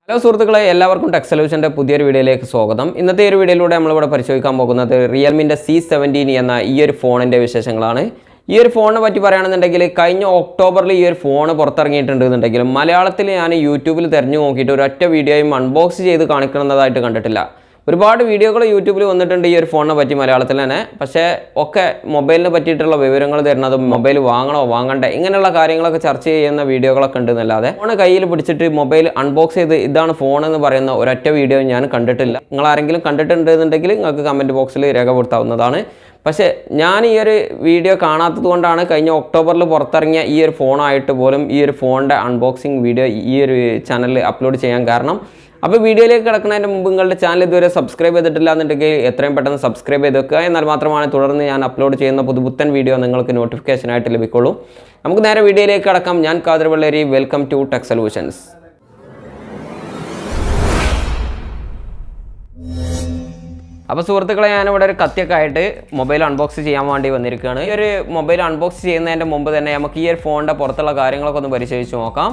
Hello സുഹൃത്തുക്കളെ, എല്ലാവർക്കും tech സൊല്യൂഷൻ്റെ പുതിയൊരു വീഡിയോയിലേക്ക് സ്വാഗതം. ഇന്നത്തെ ഒരു വീഡിയോയിലൂടെ നമ്മളിവിടെ പരിശോധിക്കാൻ പോകുന്നത് റിയൽമിൻ്റെ C17 എന്ന ഈ ഒരു ഫോണിൻ്റെ വിശേഷങ്ങളാണ്. ഈ ഒരു ഫോണിനെ പറ്റി പറയുകയാണെന്നുണ്ടെങ്കിൽ കഴിഞ്ഞ ഒക്ടോബറിൽ ഈ ഒരു ഫോൺ പുറത്തിറങ്ങിയിട്ടുണ്ടെന്നുണ്ടെങ്കിലും മലയാളത്തിൽ ഞാൻ യൂട്യൂബിൽ തിരഞ്ഞു നോക്കിയിട്ട് ഒരൊറ്റ വീഡിയോയും അൺബോക്സ് ചെയ്ത് കാണിക്കുന്നതായിട്ട് കണ്ടിട്ടില്ല. ഒരുപാട് വീഡിയോകൾ യൂട്യൂബിൽ വന്നിട്ടുണ്ട് ഈ ഒരു ഫോണിനെ പറ്റി മലയാളത്തിൽ തന്നെ. പക്ഷേ ഒക്കെ മൊബൈലിനെ പറ്റിയിട്ടുള്ള വിവരങ്ങൾ തരുന്നതും മൊബൈൽ വാങ്ങണോ വാങ്ങണ്ടേ ഇങ്ങനെയുള്ള കാര്യങ്ങളൊക്കെ ചർച്ച ചെയ്യുന്ന വീഡിയോകളൊക്കെ ഉണ്ട് എന്നല്ലാതെ ഫോൺ കയ്യിൽ പിടിച്ചിട്ട് മൊബൈൽ അൺബോക്സ് ചെയ്ത് ഇതാണ് ഫോൺ എന്ന് പറയുന്ന ഒരൊറ്റ വീഡിയോ ഞാൻ കണ്ടിട്ടില്ല. നിങ്ങൾ ആരെങ്കിലും കണ്ടിട്ടുണ്ടെന്നുണ്ടെങ്കിൽ നിങ്ങൾക്ക് കമൻറ്റ് ബോക്സിൽ രേഖപ്പെടുത്താവുന്നതാണ്. പക്ഷേ ഞാൻ ഈ ഒരു വീഡിയോ കാണാത്തത് കൊണ്ടാണ് കഴിഞ്ഞ ഒക്ടോബറിൽ പുറത്തിറങ്ങിയ ഈ ഒരു ഫോണായിട്ട് പോലും ഈ ഒരു ഫോണിൻ്റെ അൺബോക്സിങ് വീഡിയോ ഈ ഒരു ചാനലിൽ അപ്ലോഡ് ചെയ്യാൻ കാരണം. അപ്പോൾ വീഡിയോയിലേക്ക് കിടക്കുന്നതിന് മുമ്പ് നിങ്ങളുടെ ചാനൽ ഇതുവരെ സബ്സ്ക്രൈബ് ചെയ്തിട്ടില്ല എന്നുണ്ടെങ്കിൽ എത്രയും പെട്ടെന്ന് സബ്സ്ക്രൈബ് ചെയ്ത് വെക്കുക. എന്നാൽ മാത്രമാണ് തുടർന്ന് ഞാൻ അപ്ലോഡ് ചെയ്യുന്ന പുതുപുത്തൻ വീഡിയോ നിങ്ങൾക്ക് നോട്ടിഫിക്കേഷനായിട്ട് ലഭിക്കുള്ളൂ. നമുക്ക് നേരെ വീഡിയോയിലേക്ക് കിടക്കാം. ഞാൻ Khader Valleri. Welcome to tech solutions. അപ്പോൾ സുഹൃത്തുക്കളെ, ഞാനിവിടെ ഒരു കത്തിയൊക്കെ ആയിട്ട് മൊബൈൽ അൺബോക്സ് ചെയ്യാൻ വേണ്ടി വന്നിരിക്കുകയാണ്. ഈ ഒരു മൊബൈൽ അൺബോക്സ് ചെയ്യുന്നതിൻ്റെ മുമ്പ് തന്നെ നമുക്ക് ഈ ഒരു ഫോണിൻ്റെ പുറത്തുള്ള കാര്യങ്ങളൊക്കെ ഒന്ന് പരിശോധിച്ച് നോക്കാം.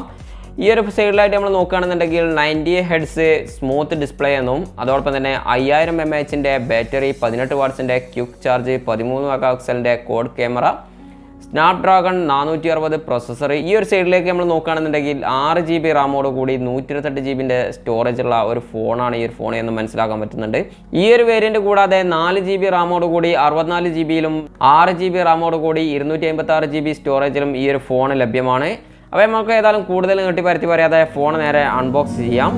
ഈ ഒരു സൈഡിലായിട്ട് നമ്മൾ നോക്കുകയാണെന്നുണ്ടെങ്കിൽ 90 ഹെഡ്സ് സ്മൂത്ത് ഡിസ്പ്ലേ എന്നും അതോടൊപ്പം തന്നെ 5000 mAh ബാറ്ററി, 18 വാട്ട്സിൻ്റെ ക്വിക്ക് ചാർജ്, 13 മെഗാപിക്സലിൻ്റെ കോഡ് ക്യാമറ, സ്നാപ്ഡ്രാഗൺ 460 പ്രോസസ്സർ. ഈ ഒരു സൈഡിലേക്ക് നമ്മൾ നോക്കുകയാണെന്നുണ്ടെങ്കിൽ 6 GB റാമോട് കൂടി 128 GB സ്റ്റോറേജുള്ള ഒരു ഫോണാണ് ഈ ഒരു ഫോൺ എന്ന് മനസ്സിലാക്കാൻ പറ്റുന്നുണ്ട്. ഈ ഒരു വേരിയൻറ്റ് കൂടാതെ 4 GB റാമോട് കൂടി 64 GB-യിലും 6 GB റാമോട് കൂടി 256 GB സ്റ്റോറേജിലും ഈ ഒരു ഫോൺ ലഭ്യമാണ്. അപ്പോൾ നമുക്ക് ഏതായാലും കൂടുതൽ നീട്ടിപ്പരത്തി പറയാതെ ഫോൺ നേരെ അൺബോക്സ് ചെയ്യാം.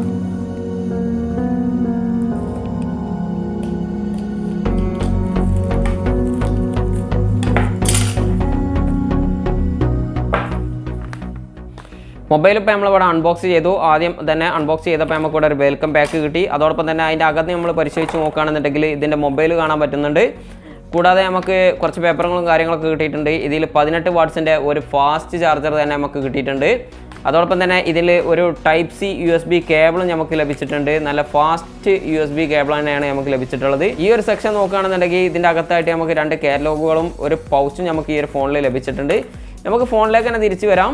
മൊബൈൽ ഇപ്പോൾ നമ്മളിവിടെ അൺബോക്സ് ചെയ്തു. ആദ്യം തന്നെ അൺബോക്സ് ചെയ്തപ്പോൾ നമുക്കിവിടെ ഒരു വെൽക്കം പാക്ക് കിട്ടി. അതോടൊപ്പം തന്നെ അതിൻ്റെ അകത്ത് നമ്മൾ പരിശോധിച്ച് നോക്കുകയാണെന്നുണ്ടെങ്കിൽ ഇതിൻ്റെ മൊബൈൽ കാണാൻ പറ്റുന്നുണ്ട്. കൂടാതെ നമുക്ക് കുറച്ച് പേപ്പറുകളും കാര്യങ്ങളൊക്കെ കിട്ടിയിട്ടുണ്ട്. ഇതിൽ 18 വാട്ട്സിൻ്റെ ഒരു ഫാസ്റ്റ് ചാർജർ തന്നെ നമുക്ക് കിട്ടിയിട്ടുണ്ട്. അതോടൊപ്പം തന്നെ ഇതിൽ ഒരു Type-C USB കേബിളും നമുക്ക് ലഭിച്ചിട്ടുണ്ട്. നല്ല ഫാസ്റ്റ് USB കേബിൾ തന്നെയാണ് നമുക്ക് ലഭിച്ചിട്ടുള്ളത്. ഈ ഒരു സെക്ഷൻ നോക്കുകയാണെന്നുണ്ടെങ്കിൽ ഇതിൻ്റെ അകത്തായിട്ട് നമുക്ക് 2 കാറ്റലോഗുകളും ഒരു പൗച്ചും നമുക്ക് ഈ ഒരു ഫോണിൽ ലഭിച്ചിട്ടുണ്ട്. നമുക്ക് ഫോണിലേക്ക് തന്നെ തിരിച്ചു വരാം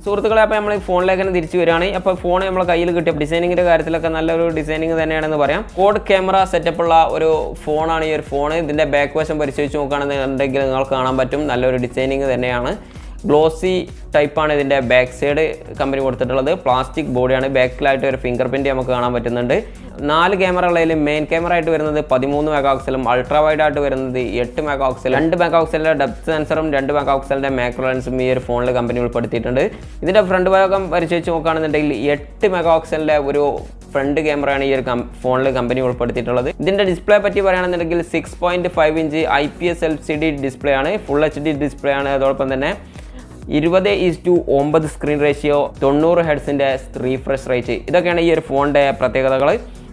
സുഹൃത്തുക്കളെ. അപ്പോൾ നമ്മൾ ഫോണിലേക്ക് തന്നെ തിരിച്ചു വരികയാണ്. അപ്പോൾ ഫോൺ നമ്മളെ കയ്യിൽ കിട്ടിയ ഡിസൈനിങ്ങിൻ്റെ കാര്യത്തിലൊക്കെ നല്ലൊരു ഡിസൈനിങ് തന്നെയാണെന്ന് പറയാം. കോഡ് ക്യാമറ സെറ്റപ്പുള്ള ഒരു ഫോണാണ് ഈ ഒരു ഫോൺ. ഇതിൻ്റെ ബാക്ക് വശം പരിശോധിച്ച് നോക്കുകയാണെന്നുണ്ടെങ്കിൽ നിങ്ങൾക്ക് കാണാൻ പറ്റും നല്ലൊരു ഡിസൈനിങ് തന്നെയാണ്. ഗ്ലോസി ടൈപ്പാണ് ഇതിൻ്റെ ബാക്ക് സൈഡ് കമ്പനി കൊടുത്തിട്ടുള്ളത്. പ്ലാസ്റ്റിക് ബോഡിയാണ്. ബാക്കിലായിട്ട് ഒരു ഫിംഗർ പ്രിൻറ്റ് നമുക്ക് കാണാൻ പറ്റുന്നുണ്ട്. 4 ക്യാമറ ഉള്ളതിൽ മെയിൻ ക്യാമറ ആയിട്ട് വരുന്നത് 13 മെഗാപിക്സലും അൾട്രാ വൈഡ് ആയിട്ട് വരുന്നത് 8 മെഗാപിക്സൽ, 2 മെഗാപിക്സലിൻ്റെ ഡെപ്ത് സെൻസറും 2 മെഗാപിക്സലിൻ്റെ മാക്രോ ലെൻസും ഈ ഒരു ഫോണിൽ കമ്പനി ഉൾപ്പെടുത്തിയിട്ടുണ്ട്. ഇതിൻ്റെ ഫ്രണ്ട് ഭാഗം പരിശോധിച്ച് നോക്കുകയാണെന്നുണ്ടെങ്കിൽ 8 മെഗാപിക്സലിൻ്റെ ഒരു ഫ്രണ്ട് ക്യാമറയാണ് ഈ ഒരു ഫോണിൽ കമ്പനി ഉൾപ്പെടുത്തിയിട്ടുള്ളത്. ഇതിൻ്റെ ഡിസ്പ്ലേ പറ്റി പറയുകയാണെന്നുണ്ടെങ്കിൽ 6.5 ഇഞ്ച് IPS LCD ഡിസ്പ്ലേ ആണ്. ഫുൾ HD ഡിസ്പ്ലേ ആണ്. അതോടൊപ്പം തന്നെ 20:9 സ്ക്രീൻ റേഷ്യോ, 90 ഹെഡ്സിൻ്റെ റീഫ്രഷ് റേറ്റ്. ഇതൊക്കെയാണ് ഈ ഒരു ഫോണിൻ്റെ പ്രത്യേകതകൾ.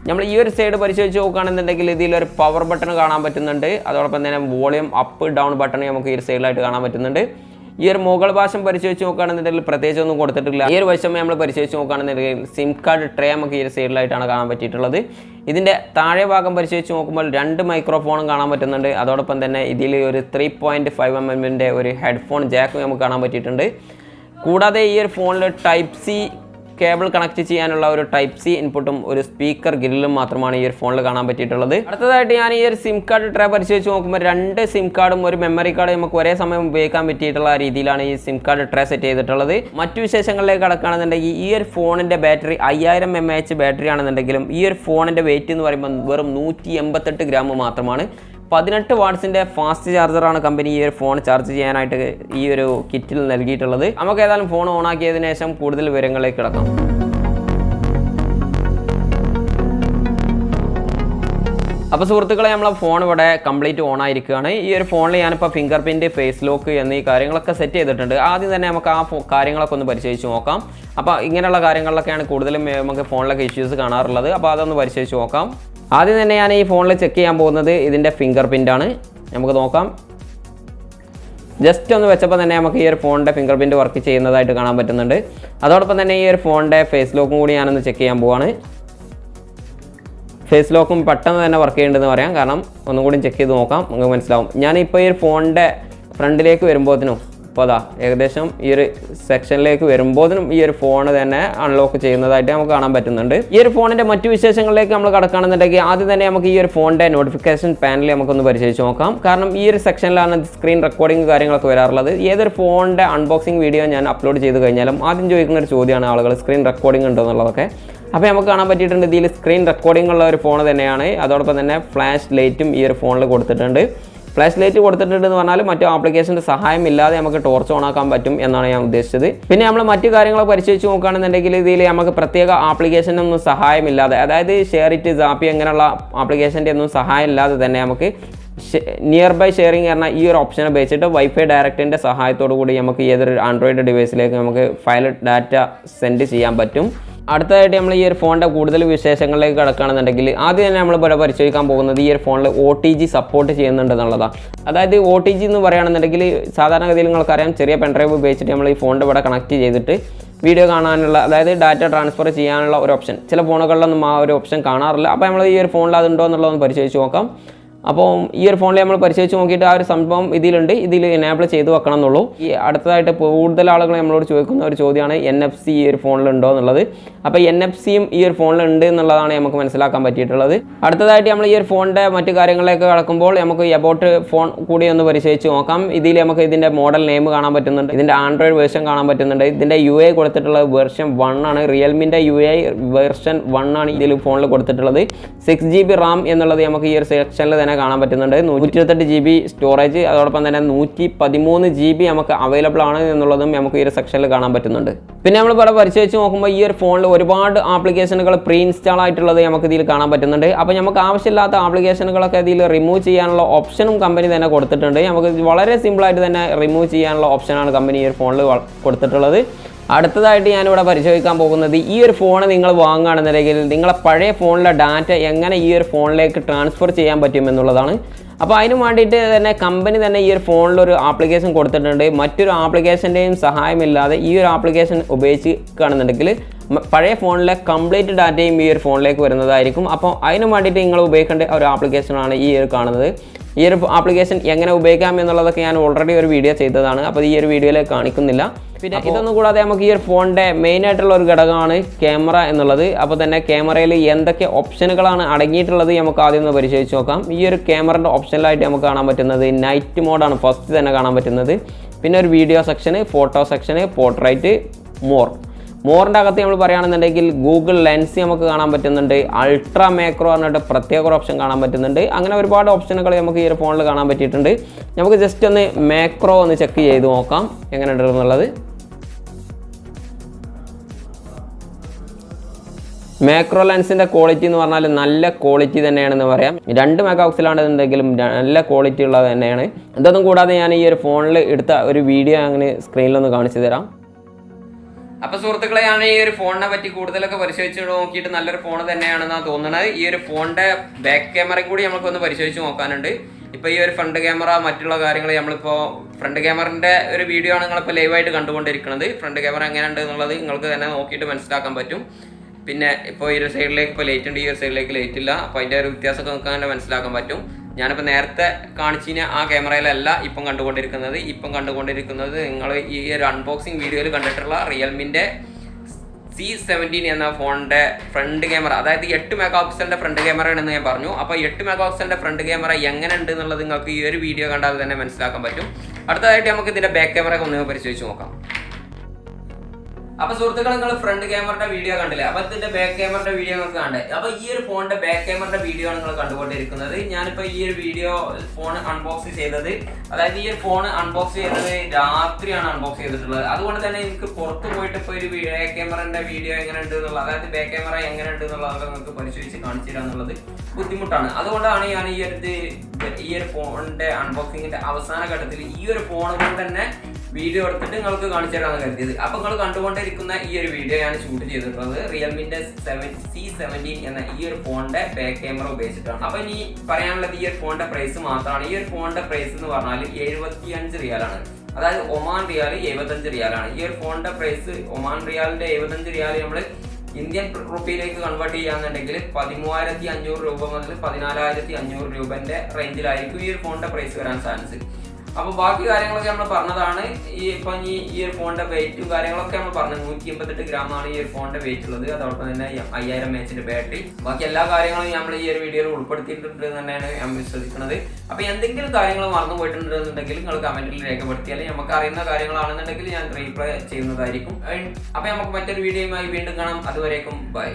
നമ്മൾ ഈ ഒരു സൈഡ് പരിശോധിച്ച് നോക്കുകയാണെന്നുണ്ടെങ്കിൽ ഇതിലൊരു പവർ ബട്ടൺ കാണാൻ പറ്റുന്നുണ്ട്. അതോടൊപ്പം തന്നെ വോളിയം അപ്പ് ഡൗൺ ബട്ടൺ നമുക്ക് ഈ ഒരു സൈഡിലായിട്ട് കാണാൻ പറ്റുന്നുണ്ട്. ഈ ഒരു മുകൾ വശം പരിശോധിച്ച് നോക്കുകയാണെന്നുണ്ടെങ്കിൽ പ്രത്യേകിച്ച് ഒന്നും കൊടുത്തിട്ടില്ല. ഈ ഒരു വശം നമ്മൾ പരിശോധിച്ച് നോക്കുകയാണെന്നുണ്ടെങ്കിൽ സിം കാർഡ് ട്രേ നമുക്ക് ഈ ഒരു സൈഡിലായിട്ടാണ് കാണാൻ പറ്റിയിട്ടുള്ളത്. ഇതിൻ്റെ താഴെ ഭാഗം പരിശോധിച്ച് നോക്കുമ്പോൾ 2 മൈക്രോഫോണും കാണാൻ പറ്റുന്നുണ്ട്. അതോടൊപ്പം തന്നെ ഇതിൽ ഒരു 3.5 mm ഒരു ഹെഡ്ഫോൺ ജാക്കും നമുക്ക് കാണാൻ പറ്റിയിട്ടുണ്ട്. കൂടാതെ ഈ ഒരു ഫോണിൽ Type-C കേബിൾ കണക്ട് ചെയ്യാനുള്ള ഒരു Type-C ഇൻപുട്ടും ഒരു സ്പീക്കർ ഗ്രില്ലും മാത്രമാണ് ഈ ഒരു ഫോണിൽ കാണാൻ പറ്റിയിട്ടുള്ളത്. അടുത്തതായിട്ട് ഞാൻ ഈ ഒരു സിം കാർഡ് ട്രേ പരിശോധിച്ച് നോക്കുമ്പോൾ 2 സിം കാർഡും ഒരു മെമ്മറി കാർഡ് നമുക്ക് ഒരേ സമയം ഉപയോഗിക്കാൻ പറ്റിയിട്ടുള്ള രീതിയിലാണ് ഈ സിം കാർഡ് ട്രേ സെറ്റ് ചെയ്തിട്ടുള്ളത്. മറ്റു വിശേഷങ്ങളിലേക്ക് കടക്കുകയാണെന്നുണ്ടെങ്കിൽ ഈ ഒരു ഫോണിൻ്റെ ബാറ്ററി 5000 mAh ബാറ്ററി ആണെന്നുണ്ടെങ്കിലും ഈ ഒരു ഫോണിൻ്റെ വെയിറ്റ് എന്ന് പറയുമ്പോൾ വെറും 188 ഗ്രാം മാത്രമാണ്. 18 വാട്ട്സിൻ്റെ ഫാസ്റ്റ് ചാർജറാണ് കമ്പനി ഈ ഒരു ഫോൺ ചാർജ് ചെയ്യാനായിട്ട് ഈ ഒരു കിറ്റിൽ നൽകിയിട്ടുള്ളത്. നമുക്ക് ഏതായാലും ഫോൺ ഓണാക്കിയതിനു ശേഷം കൂടുതൽ വിവരങ്ങളിലേക്ക് കിടക്കാം. അപ്പോൾ സുഹൃത്തുക്കളെ, നമ്മളെ ഫോൺ ഇവിടെ കംപ്ലീറ്റ് ഓൺ ആയിരിക്കുകയാണ്. ഈ ഒരു ഫോണിൽ ഞാനിപ്പോൾ ഫിംഗർ പ്രിൻറ്റ്, ഫേസ് ലോക്ക് എന്നീ കാര്യങ്ങളൊക്കെ സെറ്റ് ചെയ്തിട്ടുണ്ട്. ആദ്യം തന്നെ നമുക്ക് ആ കാര്യങ്ങളൊക്കെ ഒന്ന് പരിശോധിച്ച് നോക്കാം. അപ്പോൾ ഇങ്ങനെയുള്ള കാര്യങ്ങളിലൊക്കെയാണ് കൂടുതലും നമുക്ക് ഫോണിലൊക്കെ ഇഷ്യൂസ് കാണാറുള്ളത്. അപ്പോൾ അതൊന്ന് പരിശോധിച്ച് നോക്കാം. ആദ്യം തന്നെ ഞാൻ ഈ ഫോണിൽ ചെക്ക് ചെയ്യാൻ പോകുന്നത് ഇതിൻ്റെ ഫിംഗർ പ്രിൻ്റാണ്. നമുക്ക് നോക്കാം. ജസ്റ്റ് ഒന്ന് വെച്ചപ്പോൾ തന്നെ നമുക്ക് ഈ ഒരു ഫോണിൻ്റെ ഫിംഗർ പ്രിൻറ്റ് വർക്ക് ചെയ്യുന്നതായിട്ട് കാണാൻ പറ്റുന്നുണ്ട്. അതോടൊപ്പം തന്നെ ഈ ഒരു ഫോണിൻ്റെ ഫേസ് ലോക്കും കൂടി ഞാനൊന്ന് ചെക്ക് ചെയ്യാൻ പോവാണ്. ഫേസ് ലോക്കും പെട്ടെന്ന് തന്നെ വർക്ക് ചെയ്യേണ്ടതെന്ന് പറയാം. കാരണം ഒന്നും കൂടി ചെക്ക് ചെയ്ത് നോക്കാം, നമുക്ക് മനസ്സിലാവും. ഞാനിപ്പോൾ ഈ ഒരു ഫോണിൻ്റെ ഫ്രണ്ടിലേക്ക് വരുമ്പോഴത്തേനും ഇപ്പോൾ ഏകദേശം ഈ ഒരു സെക്ഷനിലേക്ക് വരുമ്പോഴും ഈ ഒരു ഫോൺ തന്നെ അൺലോക്ക് ചെയ്യുന്നതായിട്ട് നമുക്ക് കാണാൻ പറ്റുന്നുണ്ട്. ഈ ഒരു ഫോണിൻ്റെ മറ്റു വിശേഷങ്ങളിലേക്ക് നമ്മൾ കടക്കുകയാണെന്നുണ്ടെങ്കിൽ ആദ്യം തന്നെ നമുക്ക് ഈ ഒരു ഫോണിൻ്റെ നോട്ടിഫിക്കേഷൻ പാനൽ നമുക്കൊന്ന് പരിശോധിച്ച് നോക്കാം. കാരണം ഈ ഒരു സെക്ഷനിലാണ് സ്ക്രീൻ റെക്കോർഡിംഗ് കാര്യങ്ങളൊക്കെ വരാറുള്ളത്. ഏതൊരു ഫോണിൻ്റെ അൺബോക്സിംഗ് വീഡിയോ ഞാൻ അപ്ലോഡ് ചെയ്ത് കഴിഞ്ഞാലും ആദ്യം ചോദിക്കുന്ന ഒരു ചോദ്യമാണ് ആളുകൾ സ്ക്രീൻ റെക്കോർഡിംഗ് ഉണ്ടോ എന്നുള്ളതൊക്കെ. അപ്പോൾ നമുക്ക് കാണാൻ പറ്റിയിട്ടുണ്ട് ഇതിൽ സ്ക്രീൻ റെക്കോർഡിംഗ് ഉള്ള ഒരു ഫോൺ തന്നെയാണ്. അതോടൊപ്പം തന്നെ ഫ്ലാഷ് ലൈറ്റും ഈ ഒരു ഫോണിൽ കൊടുത്തിട്ടുണ്ട്. ഫ്ലാഷ് ലൈറ്റ് കൊടുത്തിട്ടുണ്ടെന്ന് പറഞ്ഞാൽ മറ്റു ആപ്ലിക്കേഷൻ്റെ സഹായം ഇല്ലാതെ നമുക്ക് ടോർച്ച് ഓൺ ആക്കാൻ പറ്റും എന്നാണ് ഞാൻ ഉദ്ദേശിച്ചത്. പിന്നെ നമ്മൾ മറ്റു കാര്യങ്ങൾ പരിശോധിച്ച് നോക്കുകയാണെന്നുണ്ടെങ്കിൽ ഇതിൽ നമുക്ക് പ്രത്യേക ആപ്ലിക്കേഷനൊന്നും സഹായമില്ലാതെ, അതായത് ഷെയർ ഇറ്റ്, സാപ്പി അങ്ങനെയുള്ള ആപ്ലിക്കേഷൻ്റെ ഒന്നും സഹായം ഇല്ലാതെ തന്നെ നമുക്ക് നിയർ ബൈ ഷെയറിംഗ് പറഞ്ഞാൽ ഈ ഒരു ഓപ്ഷൻ ഉപയോഗിച്ചിട്ട് വൈഫൈ ഡയറക്റ്റിൻ്റെ സഹായത്തോടു കൂടി നമുക്ക് ഏതൊരു ആൻഡ്രോയിഡ് ഡിവൈസിലേക്ക് നമുക്ക് ഫയൽ ഡാറ്റ സെൻഡ് ചെയ്യാൻ പറ്റും. അടുത്തതായിട്ട് നമ്മൾ ഈ ഒരു ഫോണിൻ്റെ കൂടുതൽ വിശേഷങ്ങളിലേക്ക് കിടക്കുകയാണെന്നുണ്ടെങ്കിൽ ആദ്യം തന്നെ നമ്മൾ ഇവിടെ പരിശോധിക്കാൻ പോകുന്നത് ഈ ഒരു ഫോണിൽ OTG സപ്പോർട്ട് ചെയ്യുന്നുണ്ടെന്നുള്ളതാണ്. അതായത് OTG എന്ന് പറയുകയാണെന്നുണ്ടെങ്കിൽ സാധാരണഗതിയിൽ നിങ്ങൾക്കറിയാം ചെറിയ പെൻഡ്രൈവ് ഉപയോഗിച്ചിട്ട് നമ്മൾ ഈ ഫോണിൻ്റെ ഇവിടെ കണക്ട് ചെയ്തിട്ട് വീഡിയോ കാണാനുള്ള, അതായത് ഡാറ്റ ട്രാൻസ്ഫർ ചെയ്യാനുള്ള ഒരു ഓപ്ഷൻ ചില ഫോണുകളിലൊന്നും ആ ഒരു ഓപ്ഷൻ കാണാറില്ല. അപ്പോൾ നമ്മൾ ഈ ഒരു ഫോണിൽ അതുണ്ടോ എന്നുള്ളതൊന്ന് പരിശോധിച്ച് നോക്കാം. അപ്പോൾ ഈ ഒരു ഫോണിൽ നമ്മൾ പരിശോധിച്ച് നോക്കിയിട്ട് ആ ഒരു സംഭവം ഇതിലുണ്ട്, ഇതിൽ എനേബിൾ ചെയ്ത് വെക്കണം എന്നുള്ളൂ. ഈ അടുത്തതായിട്ട് കൂടുതൽ ആളുകൾ നമ്മളോട് ചോദിക്കുന്ന ഒരു ചോദ്യമാണ് NFC ഈ ഒരു ഫോണിലുണ്ടോ എന്നുള്ളത്. അപ്പോൾ NFC-യും ഈ ഒരു ഫോണിലുണ്ട് എന്നുള്ളതാണ് നമുക്ക് മനസ്സിലാക്കാൻ പറ്റിയിട്ടുള്ളത്. അടുത്തതായിട്ട് നമ്മൾ ഈ ഒരു ഫോണിൻ്റെ മറ്റു കാര്യങ്ങളിലേക്ക് കടക്കുമ്പോൾ നമുക്ക് എബൌട്ട് ഫോൺ കൂടി ഒന്ന് പരിശോധിച്ച് നോക്കാം. ഇതിൽ നമുക്ക് ഇതിൻ്റെ മോഡൽ നെയിം കാണാൻ പറ്റുന്നുണ്ട്, ഇതിൻ്റെ ആൻഡ്രോയിഡ് വേർഷൻ കാണാൻ പറ്റുന്നുണ്ട്. ഇതിൻ്റെ UI കൊടുത്തിട്ടുള്ളത് വേർഷൻ 1 ആണ്. റിയൽമിൻ്റെ UI വേർഷൻ 1 ആണ് ഇതിൽ ഫോണിൽ കൊടുത്തിട്ടുള്ളത്. 6GB RAM എന്നുള്ളത് നമുക്ക് ഈ ഒരു സെക്ഷനിൽ തന്നെ കാണാൻ പറ്റുന്നുണ്ട്. 128GB സ്റ്റോറേജ്, അതോടൊപ്പം തന്നെ 113GB നമുക്ക് അവൈലബിൾ ആണ് എന്നുള്ളതും നമുക്ക് ഈ ഒരു സെക്ഷനിൽ കാണാൻ പറ്റുന്നുണ്ട്. പിന്നെ നമ്മൾ ഇവിടെ പരിശോധിച്ച് നോക്കുമ്പോൾ ഈ ഒരു ഫോണിൽ ഒരുപാട് ആപ്ലിക്കേഷനുകൾ പ്രീ ഇൻസ്റ്റാൾ ആയിട്ടുള്ളത് നമുക്ക് ഇതിൽ കാണാൻ പറ്റുന്നുണ്ട്. അപ്പോൾ നമുക്ക് ആവശ്യമില്ലാത്ത ആപ്ലിക്കേഷനുകളൊക്കെ ഇതിൽ റിമൂവ് ചെയ്യാനുള്ള ഓപ്ഷനും കമ്പനി തന്നെ കൊടുത്തിട്ടുണ്ട്. നമുക്ക് വളരെ സിമ്പിളായിട്ട് തന്നെ റിമൂവ് ചെയ്യാനുള്ള ഓപ്ഷനാണ് കമ്പനി ഈ ഒരു ഫോണിൽ കൊടുത്തിട്ടുള്ളത്. അടുത്തതായിട്ട് ഞാനിവിടെ പരിശോധിക്കാൻ പോകുന്നത് ഈ ഒരു ഫോൺ നിങ്ങൾ വാങ്ങുകയാണെന്നുണ്ടെങ്കിൽ നിങ്ങളെ പഴയ ഫോണിലെ ഡാറ്റ എങ്ങനെ ഈ ഒരു ഫോണിലേക്ക് ട്രാൻസ്ഫർ ചെയ്യാൻ പറ്റുമെന്നുള്ളതാണ്. അപ്പോൾ അതിന് വേണ്ടിയിട്ട് തന്നെ കമ്പനി തന്നെ ഈ ഒരു ഫോണിലൊരു ആപ്ലിക്കേഷൻ കൊടുത്തിട്ടുണ്ട്. മറ്റൊരു ആപ്ലിക്കേഷൻ്റെയും സഹായമില്ലാതെ ഈ ഒരു ആപ്ലിക്കേഷൻ ഉപയോഗിക്കുകയാണെന്നുണ്ടെങ്കിൽ പഴയ ഫോണിലെ കംപ്ലീറ്റ് ഡാറ്റയും ഈ ഒരു ഫോണിലേക്ക് വരുന്നതായിരിക്കും. അപ്പോൾ അതിന് വേണ്ടിയിട്ട് നിങ്ങൾ ഉപയോഗിക്കേണ്ട ഒരു ആപ്ലിക്കേഷനാണ് ഈ ഒരു കാണുന്നത്. ഈ ഒരു ആപ്ലിക്കേഷൻ എങ്ങനെ ഉപയോഗിക്കാം എന്നുള്ളതൊക്കെ ഞാൻ ഓൾറെഡി ഒരു വീഡിയോ ചെയ്തതാണ്, അപ്പോൾ ഈ ഒരു വീഡിയോയിൽ കാണിക്കുന്നില്ല. പിന്നെ ഇതൊന്നും കൂടാതെ നമുക്ക് ഈ ഒരു ഫോണിൻ്റെ മെയിൻ ആയിട്ടുള്ള ഒരു ഘടകമാണ് ക്യാമറ എന്നുള്ളത്. അപ്പോൾ തന്നെ ക്യാമറയിൽ എന്തൊക്കെ ഓപ്ഷനുകളാണ് അടങ്ങിയിട്ടുള്ളത് നമുക്ക് ആദ്യം ഒന്ന് പരിശോധിച്ച് നോക്കാം. ഈ ഒരു ക്യാമറയുടെ ഓപ്ഷനിലായിട്ട് നമുക്ക് കാണാൻ പറ്റുന്നത് നൈറ്റ് മോഡാണ് ഫസ്റ്റ് തന്നെ കാണാൻ പറ്റുന്നത്. പിന്നെ ഒരു വീഡിയോ സെക്ഷന്, ഫോട്ടോ സെക്ഷന്, പോർട്രൈറ്റ്, മോറിൻ്റെ അകത്ത് നമ്മൾ പറയുകയാണെന്നുണ്ടെങ്കിൽ ഗൂഗിൾ ലെൻസ് നമുക്ക് കാണാൻ പറ്റുന്നുണ്ട്. അൾട്രാ മാക്രോ പറഞ്ഞിട്ട് പ്രത്യേക ഒരു ഓപ്ഷൻ കാണാൻ പറ്റുന്നുണ്ട്. അങ്ങനെ ഒരുപാട് ഓപ്ഷനുകൾ നമുക്ക് ഈ ഒരു ഫോണിൽ കാണാൻ പറ്റിയിട്ടുണ്ട്. നമുക്ക് ജസ്റ്റ് ഒന്ന് മാക്രോ ഒന്ന് ചെക്ക് ചെയ്ത് നോക്കാം എങ്ങനെയുണ്ട് എന്നുള്ളത്. മാക്രോ ലെൻസിൻ്റെ ക്വാളിറ്റി എന്ന് പറഞ്ഞാൽ നല്ല ക്വാളിറ്റി തന്നെയാണെന്ന് പറയാം. 2 മെഗാപിക്സലാണെന്നുണ്ടെങ്കിലും നല്ല ക്വാളിറ്റി ഉള്ളത് തന്നെയാണ്. ഇതൊന്നും കൂടാതെ ഞാൻ ഈ ഒരു ഫോണിൽ എടുത്ത ഒരു വീഡിയോ അങ്ങനെ സ്ക്രീനിലൊന്ന് കാണിച്ചു തരാം. അപ്പോൾ സുഹൃത്തുക്കളെ, ഞാൻ ഈ ഒരു ഫോണിനെ പറ്റി കൂടുതലൊക്കെ പരിശോധിച്ച് നോക്കിയിട്ട് നല്ലൊരു ഫോൺ തന്നെയാണെന്നാണ് തോന്നുന്നത്. ഈ ഒരു ഫോണിൻ്റെ ബാക്ക് ക്യാമറയും കൂടി നമുക്കൊന്ന് പരിശോധിച്ച് നോക്കാനുണ്ട്. ഇപ്പോൾ ഈ ഒരു ഫ്രണ്ട് ക്യാമറ മറ്റുള്ള കാര്യങ്ങൾ നമ്മളിപ്പോൾ ഫ്രണ്ട് ക്യാമറൻ്റെ ഒരു വീഡിയോ ആണ് നിങ്ങളിപ്പോൾ ലൈവായിട്ട് കണ്ടുകൊണ്ടിരിക്കുന്നത്. ഫ്രണ്ട് ക്യാമറ എങ്ങനെയുണ്ട് എന്നുള്ളത് നിങ്ങൾക്ക് തന്നെ നോക്കിയിട്ട് മനസ്സിലാക്കാൻ പറ്റും. പിന്നെ ഇപ്പോൾ ഈ ഒരു സൈഡിലേക്ക് ഇപ്പോൾ ലൈറ്റ് ഉണ്ട്, ഈ ഒരു സൈഡിലേക്ക് ലൈറ്റ് ഇല്ല. അപ്പോൾ അതിൻ്റെ ഒരു വ്യത്യാസമൊക്കെ നമുക്ക് തന്നെ മനസ്സിലാക്കാൻ പറ്റും. ഞാനിപ്പോൾ നേരത്തെ കാണിച്ചിന് ആ ക്യാമറയിലല്ല ഇപ്പം കണ്ടുകൊണ്ടിരിക്കുന്നത് നിങ്ങൾ ഈ ഒരു അൺബോക്സിങ് വീഡിയോയിൽ കണ്ടിട്ടുള്ള റിയൽമിൻ്റെ C17 എന്ന ഫോണിൻ്റെ ഫ്രണ്ട് ക്യാമറ, അതായത് 8 മെഗാപിക്സലിൻ്റെ ഫ്രണ്ട് ക്യാമറ ആണെന്ന് ഞാൻ പറഞ്ഞു. അപ്പോൾ 8 മെഗാപിക്സലിൻ്റെ ഫ്രണ്ട് ക്യാമറ എങ്ങനെ ഉണ്ട് എന്നുള്ളത് നിങ്ങൾക്ക് ഈ ഒരു വീഡിയോ കണ്ടാൽ തന്നെ മനസ്സിലാക്കാൻ പറ്റും. അടുത്തതായിട്ട് നമുക്ക് ഇതിൻ്റെ ബാക്ക് ക്യാമറ ഒന്ന് പരിശോധിച്ച് നോക്കാം. അപ്പോൾ സുഹൃത്തുക്കൾ, നിങ്ങൾ ഫ്രണ്ട് ക്യാമറയുടെ വീഡിയോ കണ്ടില്ലേ? അപ്പോൾ ഇതിന്റെ ബാക്ക് ക്യാമറയുടെ വീഡിയോ നിങ്ങൾക്ക് കണ്ടേ. അപ്പോൾ ഈ ഒരു ഫോണിന്റെ ബാക്ക് ക്യാമറയുടെ വീഡിയോ ആണ് നിങ്ങൾ കണ്ടുകൊണ്ടിരിക്കുന്നത്. ഞാനിപ്പോൾ ഈ ഒരു വീഡിയോ ഫോൺ അൺബോക്സ് ചെയ്തത്, അതായത് ഈ ഒരു ഫോൺ അൺബോക്സ് ചെയ്തത് രാത്രിയാണ് അൺബോക്സ് ചെയ്തിട്ടുള്ളത്. അതുകൊണ്ട് തന്നെ എനിക്ക് പുറത്ത് പോയിട്ട് ഇപ്പോൾ ഒരു ബാക്ക് ക്യാമറയുടെ വീഡിയോ എങ്ങനെ ഉണ്ട് എന്നുള്ളത്, അതായത് ബാക്ക് ക്യാമറ എങ്ങനെ ഉണ്ട് എന്നുള്ളതൊക്കെ നിങ്ങൾക്ക് പരിശോധിച്ച് കാണിച്ചു തരിക എന്നുള്ളത് ബുദ്ധിമുട്ടാണ്. അതുകൊണ്ടാണ് ഞാൻ ഈ ഒരു ഫോണിന്റെ അൺബോക്സിങ്ങിന്റെ അവസാന ഘട്ടത്തിൽ ഈ ഒരു ഫോൺ കൊണ്ട് തന്നെ വീഡിയോ എടുത്തിട്ട് നിങ്ങൾക്ക് കാണിച്ചു തരാമെന്ന് കരുതിയത്. അപ്പോൾ നിങ്ങൾ കണ്ടുകൊണ്ടിരിക്കുന്ന ഈ ഒരു വീഡിയോ ഞാൻ ഷൂട്ട് ചെയ്തിട്ടുള്ളത് റിയൽമിൻ്റെ C17 എന്ന ഈ ഒരു ഫോണിന്റെ ബാക്ക് ക്യാമറ ഉപയോഗിച്ചിട്ടാണ്. അപ്പോൾ ഇനി പറയാനുള്ളത് ഈ ഒരു ഫോണിന്റെ പ്രൈസ് മാത്രമാണ്. ഈ ഒരു ഫോണിന്റെ പ്രൈസ് എന്ന് പറഞ്ഞാൽ 75 റിയാലാണ്. അതായത് ഒമാൻ റിയാൽ 75 റിയാലാണ്. ഈ ഒരു ഫോണിന്റെ പ്രൈസ് ഒമാൻ റിയാലിന്റെ 75 റിയാൽ നമ്മൾ ഇന്ത്യൻ റുപ്പിയിലേക്ക് കൺവേർട്ട് ചെയ്യാന്നുണ്ടെങ്കിൽ 13,500 രൂപ മുതൽ 14,500 രൂപന്റെ റേഞ്ചിലായിരിക്കും ഈ ഒരു ഫോണിന്റെ പ്രൈസ് വരാൻ ചാൻസ്. അപ്പോൾ ബാക്കി കാര്യങ്ങളൊക്കെ നമ്മൾ പറഞ്ഞതാണ്. ഇപ്പം ഈ ഒരു ഫോണിന്റെ വെയിറ്റും കാര്യങ്ങളൊക്കെ നമ്മൾ പറഞ്ഞു. 158 ഗ്രാമാണ് ഈ ഒരു ഫോണിന്റെ വെയിറ്റ് ഉള്ളത്. അതോടൊപ്പം തന്നെ 5000 mAh ബാറ്ററി. ബാക്കി എല്ലാ കാര്യങ്ങളും നമ്മൾ ഈ ഒരു വീഡിയോയിൽ ഉൾപ്പെടുത്തിയിട്ടുണ്ട് തന്നെയാണ് ഞാൻ വിശ്വസിക്കുന്നത്. അപ്പോൾ എന്തെങ്കിലും കാര്യങ്ങൾ മറന്നു പോയിട്ടുണ്ടെന്നുണ്ടെങ്കിൽ നിങ്ങൾ കമന്റിൽ രേഖപ്പെടുത്തിയാൽ നമുക്ക് അറിയുന്ന കാര്യങ്ങളാണെന്നുണ്ടെങ്കിൽ ഞാൻ റീപ്ലൈ ചെയ്യുന്നതായിരിക്കും. അപ്പോൾ നമുക്ക് മറ്റൊരു വീഡിയോയുമായി വീണ്ടും കാണാം. അതുവരേക്കും ബൈ.